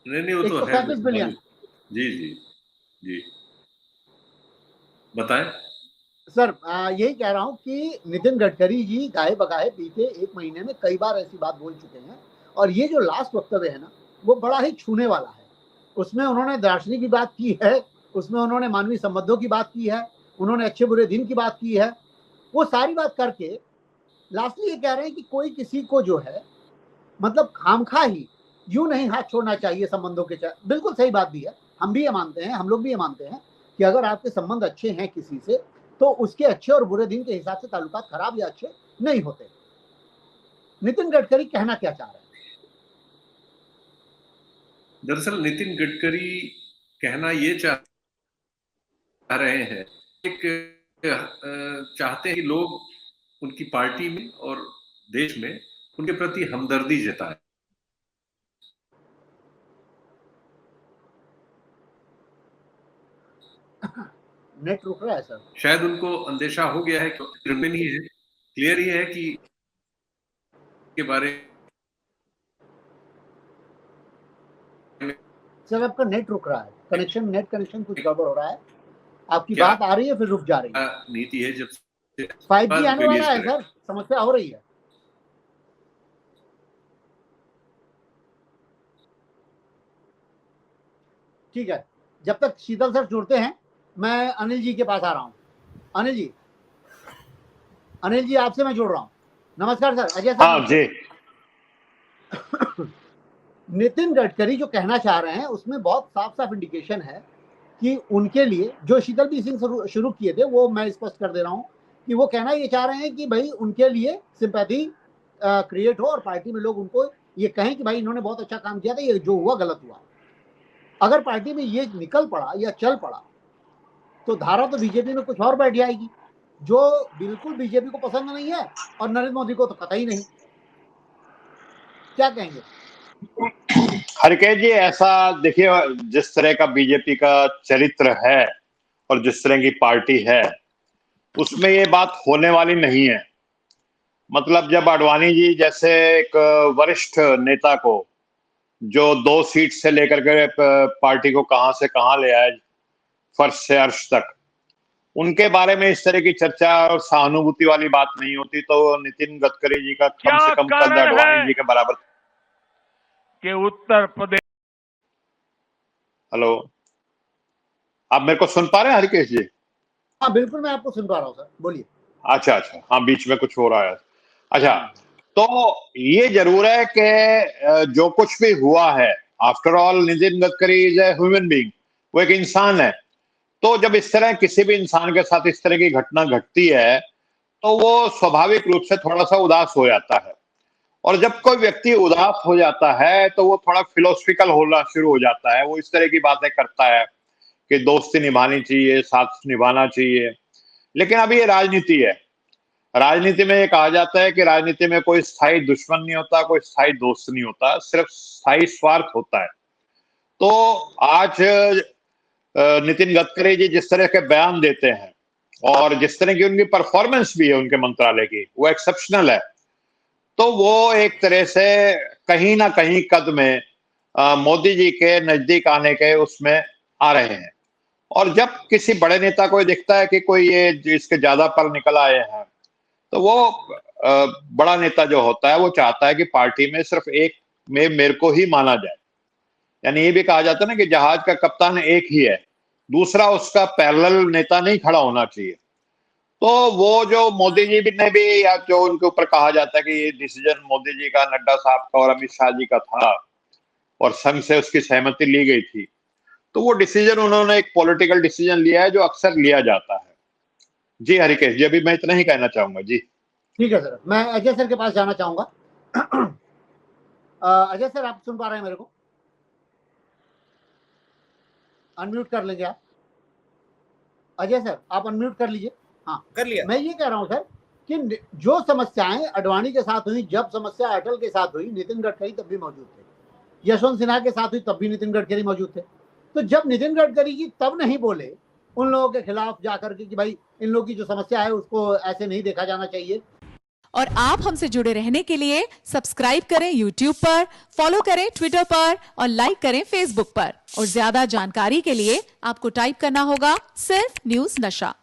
नहीं नहीं, वो तो है 135 बिलियन। जी जी जी, बताएं। सर यही कह रहा हूं कि नितिन गडकरी जी गाहे बगाहे बीते 1 महीने में कई बार ऐसी बात बोल चुके हैं, और ये जो लास्ट वक्तव्य है ना, वो बड़ा ही छूने वाला है। उसमें उन्होंने दार्शनिक की बात की है, उसमें उन्होंने मानवीय संबंधों की बात की है, उन्होंने अच्छे बुरे दिन की बात की है। वो सारी बात करके लास्टली ये कह रहे हैं कि कोई किसी को जो है मतलब खामखा ही यूं नहीं हाथ छोड़ना चाहिए संबंधों के। बिल्कुल सही बात भी है, हम भी ये मानते हैं, हम लोग भी ये मानते हैं कि अगर आपके संबंध अच्छे हैं किसी से, तो उसके अच्छे और बुरे दिन के हिसाब से ताल्लुकात खराब या अच्छे नहीं होते। नितिन गडकरी कहना क्या चाह रहे हैं? दरअसल नितिन गडकरी कहना ये चाह रहे हैं, एक चाहते हैं कि लोग उनकी पार्टी में और देश में उनके प्रति हमदर्दी जताएं। नेट रुक रहा है सर। शायद उनको अंदेशा हो गया है कि क्रिमिनल ही है, क्लियर ही है कि के बारे में सर आपका नेट रुक रहा है, कनेक्शन, नेट कनेक्शन कुछ गड़बड़ हो रहा है। आपकी क्या बात आ रही है फिर रुक जा रही है। नीति है जब से 5G आने वाला रिलीज है करें। सर, समस्या हो रही है। ठीक है, जब तक शीतल सर जुड़ते हैं, मैं अनिल जी के पास आ रहा हूं। अनिल जी, अनिल जी आपसे मैं जोड़ रहा हूं। नमस्कार सर, अजय सर। हाँ जी। नितिन गडकरी जो कहना चाह रहे हैं उसमें बहुत साफ साफ इंडिकेशन है कि उनके लिए जो शीतल बी सिंह शुरू किए थे, वो मैं स्पष्ट कर दे रहा हूं कि वो कहना ये चाह रहे हैं कि भाई उनके लिए सिंपैथी क्रिएट हो और पार्टी में लोग उनको ये कहें कि भाई इन्होंने बहुत अच्छा काम किया था, ये जो हुआ गलत हुआ। अगर पार्टी में ये निकल पड़ा या चल पड़ा तो धारा तो बीजेपी में कुछ और बैठ जाएगी, जो बिल्कुल बीजेपी को पसंद नहीं है और नरेंद्र मोदी को तो कतई नहीं। क्या कहेंगे? हरकेश जी, ऐसा देखिए, जिस तरह का बीजेपी का चरित्र है और जिस तरह की पार्टी है, उसमें ये बात होने वाली नहीं है। मतलब जब आडवाणी जी जैसे एक वरिष्ठ नेता को, जो 2 सीट से लेकर के पार्टी को कहां से कहां ले आए, फर्श से अर्श तक, उनके बारे में इस तरह की चर्चा और सहानुभूति वाली बात नहीं होती, तो नितिन गडकरी जी का कम से क्या कम कद कारण आडवाणी है जी के बराबर। कि उत्तर प्रदेश। हेलो, आप मेरे को सुन पा रहे हैं हरकेश जी? हाँ बिल्कुल, मैं आपको सुन पा रहा हूँ सर, बोलिए। अच्छा अच्छा, हाँ, बीच में कुछ हो रहा है। अच्छा, तो ये जरूर है कि जो कुछ भी हुआ है, after all Nitin Gadkari is a human being, वो एक इंसान है। तो जब इस तरह किसी भी इंसान के साथ इस तरह की घटना घटती है, तो वो स्वाभाविक रूप से थोड़ा सा उदास हो जाता है। और जब कोई व्यक्ति उदास हो जाता है तो वो थोड़ा फिलोसफिकल होना शुरू हो जाता है, वो इस तरह की बातें करता है कि दोस्ती निभानी चाहिए, साथ निभाना चाहिए। लेकिन अभी ये राजनीति है। राजनीति में ये कहा जाता है कि राजनीति में कोई स्थायी दुश्मन नहीं होता, कोई स्थायी दोस्त नहीं होता, सिर्फ स्थायी स्वार्थ होता है। तो आज नितिन गडकरी जी जिस तरह के बयान देते हैं और जिस तरह की उनकी परफॉर्मेंस भी है उनके मंत्रालय की, वो एक्सेप्शनल है। तो वो एक तरह से कहीं ना कहीं कद में मोदी जी के नजदीक आने के उसमें आ रहे हैं। और जब किसी बड़े नेता को दिखता है कि कोई ये इसके ज्यादा पर निकल आए हैं, तो वो बड़ा नेता जो होता है वो चाहता है कि पार्टी में सिर्फ एक में मेरे को ही माना जाए। यानी ये भी कहा जाता है ना कि जहाज का कप्तान एक ही है, दूसरा उसका पैरेलल नेता नहीं खड़ा होना चाहिए। तो वो जो मोदी जी भी ने भी, या जो उनके ऊपर कहा जाता है कि ये डिसीजन मोदी जी का, नड्डा साहब का और अमित शाह जी का था और संघ से उसकी सहमति ली गई थी, तो वो डिसीजन उन्होंने एक पॉलिटिकल डिसीजन लिया है जो अक्सर लिया जाता है। जी हरिकेश जी, अभी मैं इतना ही कहना चाहूंगा जी। ठीक है सर, मैं अजय सर के पास जाना चाहूंगा। अजय सर, आप सुन पा रहे हैं मेरे को? अनम्यूट कर लेंगे आप? अजय सर आप अनम्यूट कर लीजिए। हाँ कर लिया। मैं ये कह रहा हूं सर कि जो समस्याएं अडवाणी के साथ हुई, जब समस्या अटल के साथ हुई, नितिन गडकरी तब भी मौजूद थे। यशवंत सिन्हा के साथ हुई तब भी नितिन गडकरी मौजूद थे। तो जब नितिन गडकरी जी तब नहीं बोले उन लोगों के खिलाफ जाकर के कि भाई इन लोगों की जो समस्या है उसको ऐसे नहीं देखा जाना चाहिए, और आप हमसे जुड़े रहने के लिए सब्सक्राइब करें YouTube पर, फॉलो करें ट्विटर पर और लाइक करें Facebook पर। और ज्यादा जानकारी के लिए आपको टाइप करना होगा सिर्फ न्यूज नशा।